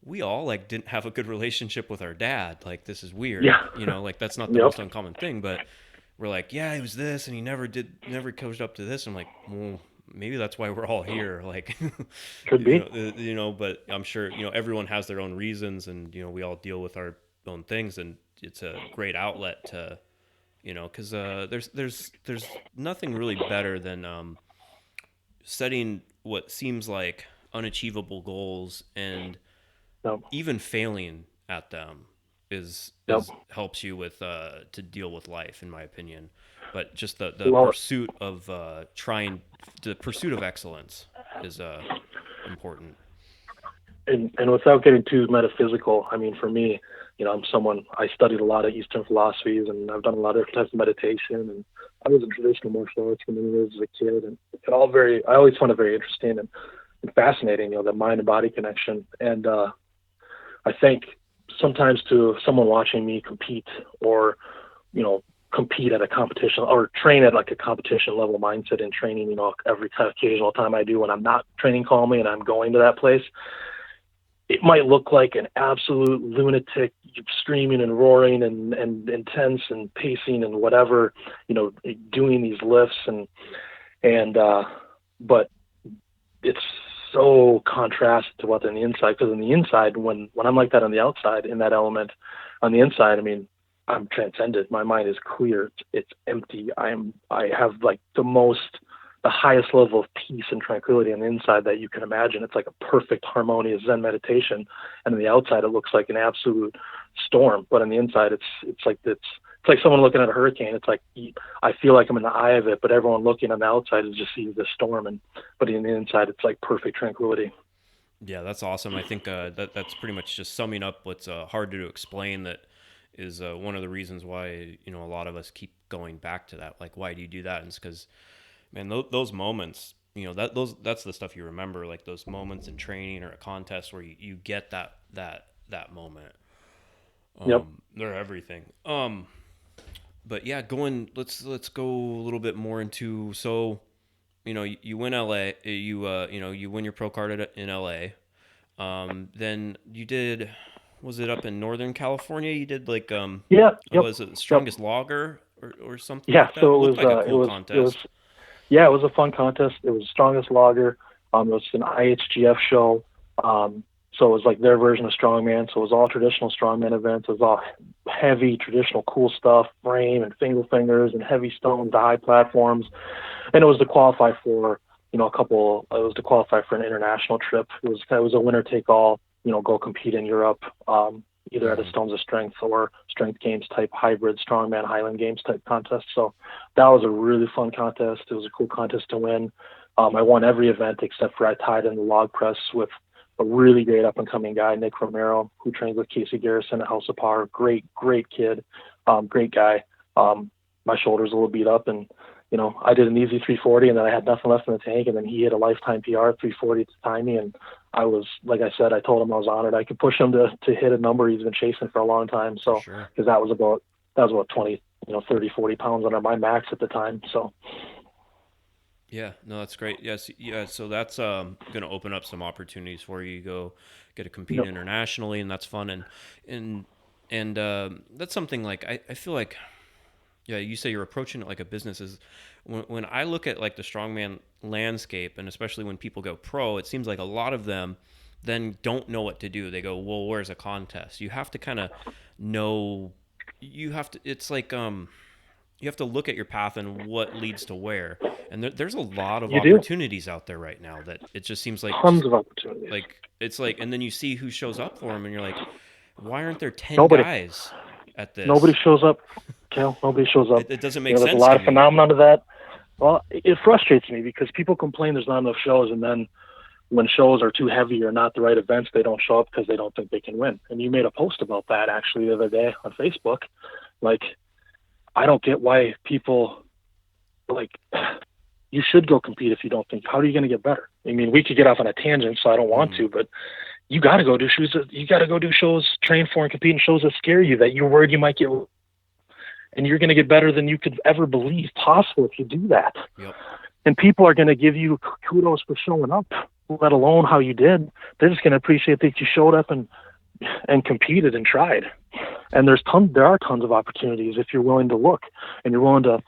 Speaker 1: We all like didn't have a good relationship with our dad. Like this is weird,
Speaker 2: Yeah.
Speaker 1: like that's not the
Speaker 2: Yep.
Speaker 1: most uncommon thing, but we're like, yeah, he was this, and he never coached up to this. I'm like, well, maybe that's why we're all here. Like,
Speaker 2: Could be.
Speaker 1: but I'm sure everyone has their own reasons, and we all deal with our own things, and it's a great outlet to because there's nothing really better than setting what seems like unachievable goals and
Speaker 2: Yep.
Speaker 1: even failing at them
Speaker 2: Yep.
Speaker 1: is helps you with to deal with life, in my opinion. But just the
Speaker 2: Well,
Speaker 1: pursuit of the pursuit of excellence is important.
Speaker 2: and without getting too metaphysical, I mean, for me, I'm someone, I studied a lot of Eastern philosophies and I've done a lot of different types of meditation, and I was in traditional martial arts for many years as a kid, and I always found it very interesting and fascinating, the mind and body connection. And I think sometimes to someone watching me compete or, you know, compete at a competition or train at like a competition level mindset and training, every occasional time I do when I'm not training calmly and I'm going to that place, it might look like an absolute lunatic screaming and roaring and intense and pacing and whatever, doing these lifts and but it's so contrasted to what's on the inside, because on the inside, when I'm like that on the outside in that element, on the inside, I mean, I'm transcended. My mind is clear. It's empty. I have like the highest level of peace and tranquility on the inside that you can imagine. It's like a perfect harmonious Zen meditation, and on the outside, it looks like an absolute storm. But on the inside, it's like someone looking at a hurricane. It's like I feel like I'm in the eye of it, but everyone looking on the outside is just seeing this storm, and but in the inside, it's like perfect tranquility.
Speaker 1: Yeah, that's awesome. I think that's pretty much just summing up what's hard to explain. That is one of the reasons why a lot of us keep going back to that. Like, why do you do that? And it's because, man, those moments, that's the stuff you remember. Like those moments in training or a contest where you get that moment.
Speaker 2: Yep.
Speaker 1: They're everything. But yeah, let's go a little bit more into, so you win LA, you win your pro card in LA. Then you did. was it up in Northern California? You did like
Speaker 2: Yeah, yep,
Speaker 1: was it
Speaker 2: yep.
Speaker 1: strongest lager or something
Speaker 2: Yeah,
Speaker 1: like that?
Speaker 2: so
Speaker 1: Looked like a cool
Speaker 2: it was
Speaker 1: contest.
Speaker 2: yeah, it was a fun contest. It was strongest lager. It was an IHGF show. So it was like their version of strongman. So it was all traditional strongman events. It was all heavy traditional cool stuff, frame and finger fingers and heavy stones to high platforms. And it was to qualify for a couple. It was to qualify for an international trip. It was a winner take all. Go compete in Europe, either at a
Speaker 1: Hmm.
Speaker 2: Stones of Strength or Strength Games type hybrid strongman Highland Games type contest. So that was a really fun contest. It was a cool contest to win. I won every event except for I tied in the log press with a really great up and coming guy, Nick Romero, who trains with Casey Garrison at House of Power. Great, great kid, great guy. My shoulder's a little beat up, and I did an easy 340, and then I had nothing left in the tank, and then he hit a lifetime PR 340 to tie me, and I was, like I said, I told him I was honored. I could push him to hit a number he's been chasing for a long time.
Speaker 1: For
Speaker 2: So,
Speaker 1: sure.
Speaker 2: because that was about 20, 30, 40 pounds under my max at the time. So,
Speaker 1: Yeah, no, that's great. Yes, yeah. So that's going to open up some opportunities for you. You go get to compete
Speaker 2: yep.
Speaker 1: internationally, and that's fun. And that's something like I feel like yeah. You say you're approaching it like a business. Is when I look at like the strongman landscape, and especially when people go pro, it seems like a lot of them then don't know what to do. They go, well, where's a contest? You have to kind of know. You have to. It's like you have to look at your path and what leads to where. And there's a lot of
Speaker 2: You do.
Speaker 1: opportunities out there right now that it just seems like
Speaker 2: Tons of opportunities.
Speaker 1: it's like, and then you see who shows up for them, and you're like, why aren't there 10
Speaker 2: Nobody.
Speaker 1: guys at
Speaker 2: Nobody
Speaker 1: this?
Speaker 2: shows up, Cal. Nobody shows up.
Speaker 1: It doesn't make
Speaker 2: There's a
Speaker 1: sense
Speaker 2: lot
Speaker 1: to
Speaker 2: of
Speaker 1: me.
Speaker 2: phenomenon to that. Well, it frustrates me because people complain there's not enough shows, and then when shows are too heavy or not the right events, they don't show up because they don't think they can win. And you made a post about that actually the other day on Facebook. Like, I don't get why people like. You should go compete if you don't think. How are you going to get better? I mean, we could get off on a tangent, so I don't want
Speaker 1: Mm-hmm.
Speaker 2: to, but you got to go do shows. You got to go do shows, train for and compete in shows that scare you, that you're worried you might get, and you're going to get better than you could ever believe possible if you do that.
Speaker 1: Yep.
Speaker 2: And people are going to give you kudos for showing up, let alone how you did. They're just going to appreciate that you showed up and competed and tried. And there are tons of opportunities if you're willing to look and you're willing to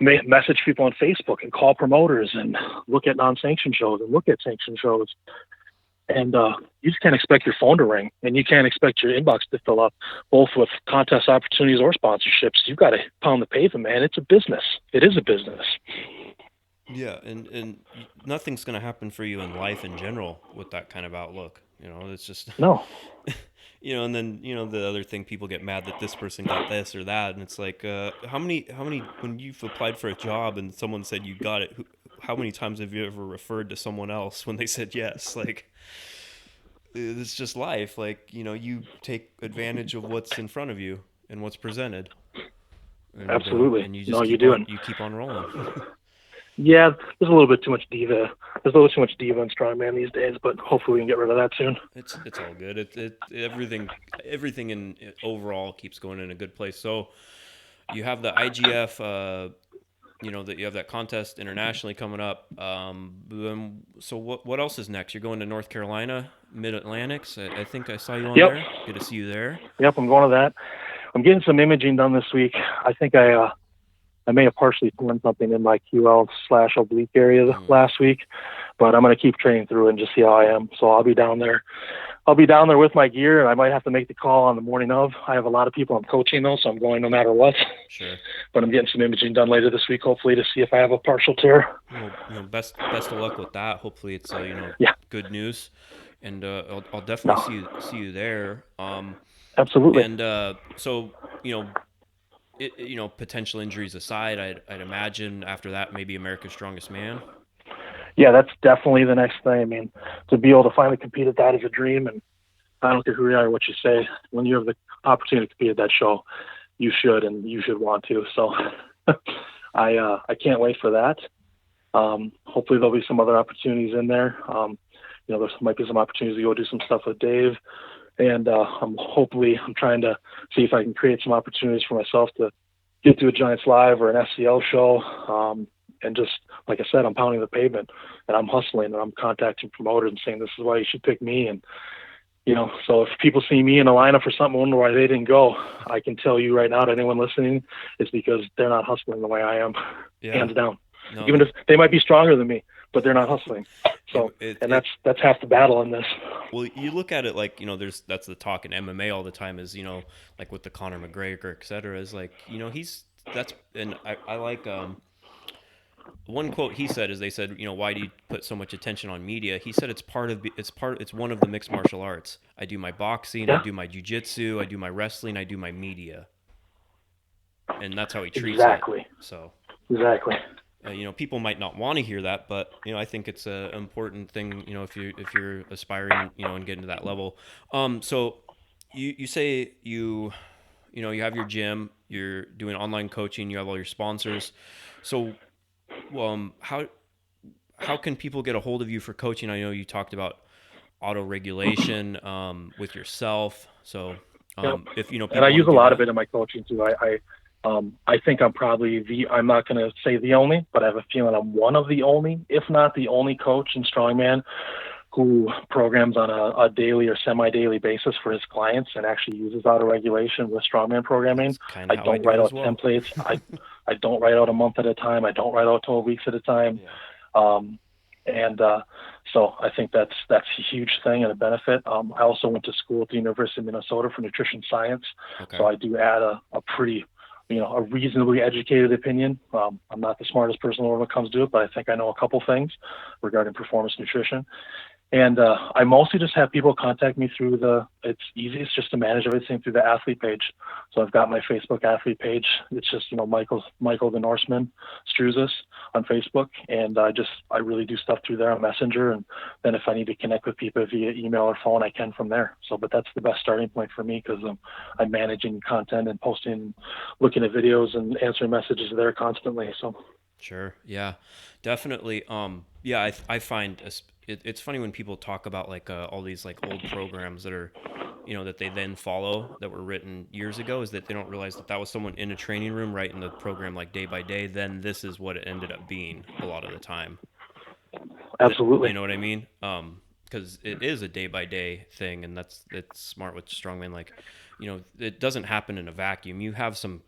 Speaker 2: message people on Facebook and call promoters and look at non-sanctioned shows and look at sanctioned shows. And you just can't expect your phone to ring, and you can't expect your inbox to fill up, both with contest opportunities or sponsorships. You've got to pound the pavement, man. It's a business. It is a business.
Speaker 1: Yeah, and nothing's going to happen for you in life in general with that kind of outlook. It's just
Speaker 2: No,
Speaker 1: and then the other thing, people get mad that this person got this or that, and it's like how many when you've applied for a job and someone said you got it, how many times have you ever referred to someone else when they said yes? Like, it's just life. Like, you take advantage of what's in front of you and what's presented,
Speaker 2: absolutely.
Speaker 1: and you
Speaker 2: No,
Speaker 1: just
Speaker 2: you
Speaker 1: keep
Speaker 2: do.
Speaker 1: on
Speaker 2: And
Speaker 1: you keep on rolling.
Speaker 2: yeah, there's a little bit too much diva. There's a little too much diva in strongman these days, but hopefully we can get rid of that soon.
Speaker 1: It's all good. Everything in overall keeps going in a good place. So you have the IGF, that you have that contest internationally coming up. So what else is next? You're going to North Carolina, Mid Atlantics. I think I saw you on
Speaker 2: Yep,
Speaker 1: there. Good to see you there.
Speaker 2: yep. I'm going to that. I'm getting some imaging done this week. I think I may have partially torn something in my QL/oblique area
Speaker 1: Mm.
Speaker 2: last week, but I'm going to keep training through and just see how I am. So I'll be down there. I'll be down there with my gear, and I might have to make the call on the morning of. I have a lot of people I'm coaching though, so I'm going no matter what.
Speaker 1: Sure.
Speaker 2: But I'm getting some imaging done later this week, hopefully, to see if I have a partial tear.
Speaker 1: Well, best of luck with that. Hopefully, it's
Speaker 2: Yeah,
Speaker 1: good news, and I'll definitely
Speaker 2: no,
Speaker 1: see you there.
Speaker 2: absolutely.
Speaker 1: And so potential injuries aside, I'd imagine after that maybe America's Strongest Man.
Speaker 2: Yeah, that's definitely the next thing. I mean, to be able to finally compete at that is a dream, and I don't care who you are or what you say. When you have the opportunity to compete at that show, you should, and you should want to. So I can't wait for that. Hopefully there'll be some other opportunities in there. There might be some opportunities to go do some stuff with Dave, and I'm trying to see if I can create some opportunities for myself to get to a Giants Live or an SCL show. And just like I said, I'm pounding the pavement and I'm hustling and I'm contacting promoters and saying this is why you should pick me. And So if people see me in a lineup for something, wonder why they didn't go, I can tell you right now to anyone listening, it's because they're not hustling the way I am,
Speaker 1: Yeah.
Speaker 2: hands down.
Speaker 1: No,
Speaker 2: Even if they might be stronger than me, but they're not hustling.
Speaker 1: it,
Speaker 2: So,
Speaker 1: it,
Speaker 2: and
Speaker 1: it,
Speaker 2: that's half the battle in this.
Speaker 1: well, you look at it like, that's the talk in MMA all the time is, like with the Conor McGregor, et cetera, is like, and I like, one quote he said is they said, why do you put so much attention on media? He said it's one of the mixed martial arts. I do my boxing, I
Speaker 2: Yeah,
Speaker 1: do my jujitsu, I do my wrestling, I do my media, and that's how he treats it.
Speaker 2: exactly,
Speaker 1: So,
Speaker 2: exactly.
Speaker 1: people might not want to hear that, but I think it's a important thing. If you're aspiring, and getting to that level. So you say you have your gym, you're doing online coaching, you have all your sponsors. So how can people get a hold of you for coaching? I know you talked about auto regulation with yourself. So
Speaker 2: Yep.
Speaker 1: if
Speaker 2: And I
Speaker 1: people want
Speaker 2: use
Speaker 1: to
Speaker 2: a
Speaker 1: do
Speaker 2: lot of
Speaker 1: that.
Speaker 2: it in my coaching too. I think I'm probably I'm not going to say the only, but I have a feeling I'm one of the only, if not the only coach in strongman who programs on a daily or semi-daily basis for his clients and actually uses auto regulation with strongman programming.
Speaker 1: That's kind of
Speaker 2: I
Speaker 1: how I
Speaker 2: don't
Speaker 1: do
Speaker 2: write
Speaker 1: it as
Speaker 2: out
Speaker 1: well.
Speaker 2: templates. I don't write out a month at a time. I don't write out 12 weeks at a time.
Speaker 1: Yeah.
Speaker 2: Um, and so I think that's a huge thing and a benefit. I also went to school at the University of Minnesota for nutrition science,
Speaker 1: Okay.
Speaker 2: so I do add a pretty, a reasonably educated opinion. I'm not the smartest person in the world when it comes to it, but I think I know a couple things regarding performance nutrition. And I mostly just have people contact me through it's easiest just to manage everything through the athlete page. So I've got my Facebook athlete page. It's just, Michael the Norseman, Stroozas on Facebook. And I really do stuff through there on Messenger. And then if I need to connect with people via email or phone, I can from there. So, but that's the best starting point for me because I'm managing content and posting, looking at videos and answering messages there constantly. So.
Speaker 1: Sure. Yeah, definitely. Yeah, I find it's funny when people talk about like all these like old programs that are, that they then follow that were written years ago, is that they don't realize that was someone in a training room writing the program like day by day. Then this is what it ended up being a lot of the time. You
Speaker 2: Absolutely.
Speaker 1: know what I mean? Because it is a day by day thing, and it's smart with strongman. Like, it doesn't happen in a vacuum. You have some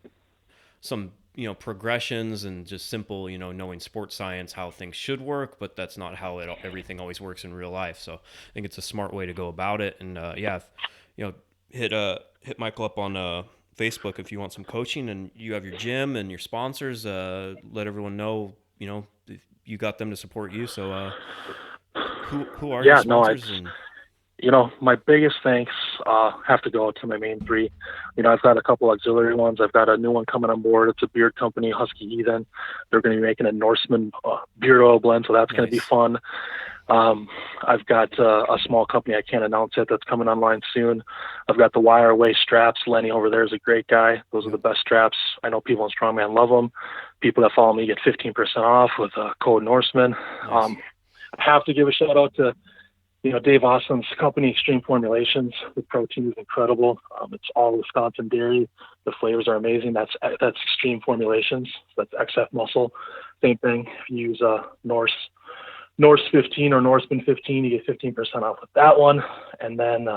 Speaker 1: progressions and just simple knowing sports science how things should work, but that's not how everything always works in real life. So I think it's a smart way to go about it. And yeah, if, hit Michael up on Facebook if you want some coaching, and you have your gym and your sponsors. Let everyone know if you got them to support you. So who are your
Speaker 2: Yeah, no,
Speaker 1: sponsors? And
Speaker 2: my biggest thanks have to go to my main three. I've got a couple auxiliary ones. I've got a new one coming on board. It's a beard company, Husky Heathen. They're going to be making a Norseman beard oil blend, so that's going to be
Speaker 1: nice.
Speaker 2: fun. I've got a small company I can't announce it that's coming online soon. I've got the Wire Away straps. Lenny over there is a great guy. Those are the
Speaker 1: Yep.
Speaker 2: best straps. I know people in Strongman love them. People that follow me get 15% off with code Norseman.
Speaker 1: Nice.
Speaker 2: I have to give a shout out to Dave Austin's company, Extreme Formulations. The protein is incredible. It's all Wisconsin dairy. The flavors are amazing. That's Extreme Formulations. That's XF Muscle. Same thing. If you use Norse 15 or Norseman 15, you get 15% off with that one. And then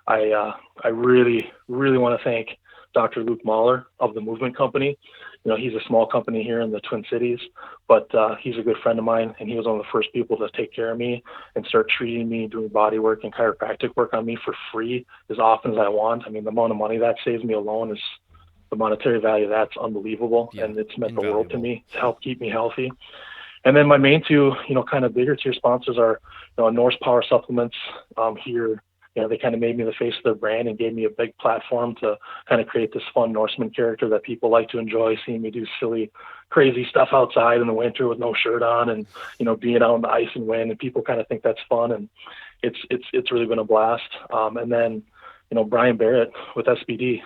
Speaker 2: I really, really want to thank Dr. Luke Mahler of the Movement Company. He's a small company here in the Twin Cities, but he's a good friend of mine, and he was one of the first people to take care of me and start treating me, doing body work and chiropractic work on me for free as often as I want. I mean, the amount of money that saves me alone is the monetary value. That's unbelievable,
Speaker 1: Yeah,
Speaker 2: and it's meant the world to
Speaker 1: invaluable.
Speaker 2: me to help keep me healthy. And then my main two, kind of bigger tier sponsors are, Norse Power Supplements here. They kind of made me the face of their brand and gave me a big platform to kind of create this fun Norseman character that people like to enjoy, seeing me do silly, crazy stuff outside in the winter with no shirt on, and being out in the ice and wind, and people kind of think that's fun, and it's really been a blast. And then Brian Barrett with SBD.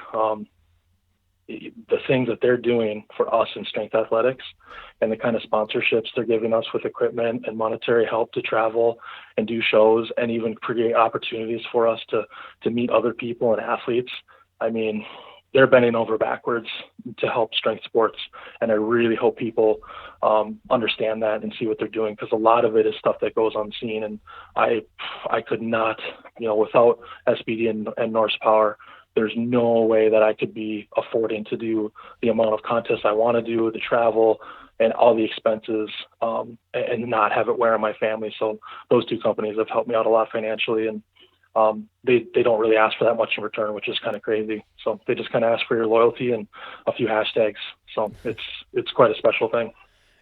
Speaker 2: The things that they're doing for us in strength athletics and the kind of sponsorships they're giving us with equipment and monetary help to travel and do shows and even create opportunities for us to meet other people and athletes. I mean, they're bending over backwards to help strength sports, and I really hope people understand that and see what they're doing, because a lot of it is stuff that goes unseen. And I could not, without SBD and Norse Power, there's no way that I could be affording to do the amount of contests I want to do, the travel, and all the expenses, and not have it wear on my family. So those two companies have helped me out a lot financially, and they don't really ask for that much in return, which is kind of crazy. So they just kind of ask for your loyalty and a few hashtags. So it's quite a special thing.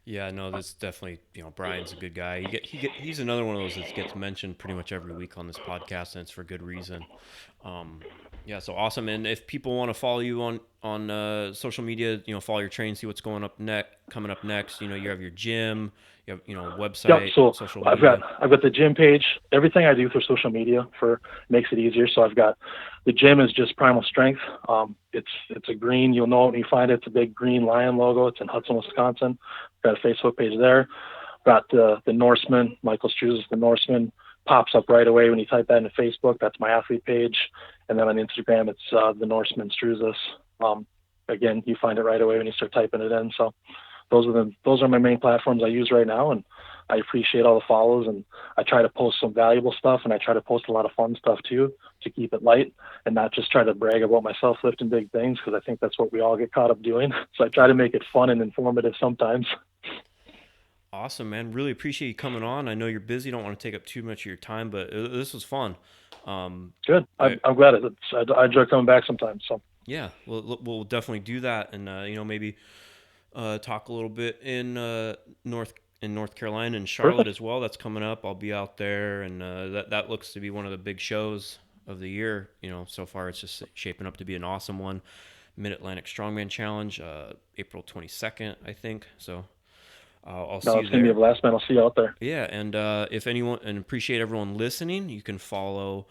Speaker 1: Yeah, no, this definitely, Brian's a good guy. He's another one of those that gets mentioned pretty much every week on this podcast, and it's for good reason. Um, yeah, so awesome. And if people want to follow you on social media, follow your train, see what's coming up next. You have your gym, you have
Speaker 2: Yep.
Speaker 1: website,
Speaker 2: So
Speaker 1: social
Speaker 2: I've got
Speaker 1: media.
Speaker 2: I've got the gym page. Everything I do through social media for makes it easier. So I've got the gym is just Primal Strength. It's a green. You'll know it when you find it. It's a big green lion logo. It's in Hudson, Wisconsin. Got a Facebook page there. Got the Norseman, Michael Stroozas, the Norseman, pops up right away when you type that into Facebook. That's my athlete page. And then on Instagram, it's the Norseman Stroozas. Again, you find it right away when you start typing it in. So those are my main platforms I use right now, and I appreciate all the follows. And I try to post some valuable stuff, and I try to post a lot of fun stuff too, to keep it light and not just try to brag about myself lifting big things, because I think that's what we all get caught up doing. So I try to make it fun and informative sometimes.
Speaker 1: Awesome, man. Really appreciate you coming on. I know you're busy. Don't want to take up too much of your time, but this was fun.
Speaker 2: Good.
Speaker 1: I,
Speaker 2: I'm glad I enjoy coming back sometimes. So
Speaker 1: yeah, we'll definitely do that, and maybe talk a little bit in North Carolina and Charlotte
Speaker 2: perfect.
Speaker 1: as well. That's coming up. I'll be out there, and that looks to be one of the big shows of the year. So far it's just shaping up to be an awesome one. Mid Atlantic Strongman Challenge, April 22nd, I think. So I'll see
Speaker 2: No,
Speaker 1: you
Speaker 2: it's gonna be a
Speaker 1: there.
Speaker 2: blast, man. I'll see you out there.
Speaker 1: Yeah, and if anyone, and appreciate everyone listening, you can follow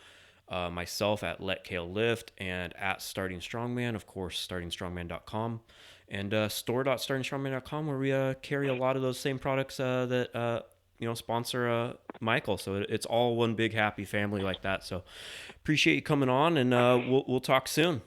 Speaker 1: myself at Let Kale Lift and at Starting Strongman, of course, startingstrongman.com, and store.startingstrongman.com, where we carry a lot of those same products that sponsor Michael. So it's all one big happy family like that. So appreciate you coming on, and we'll talk soon.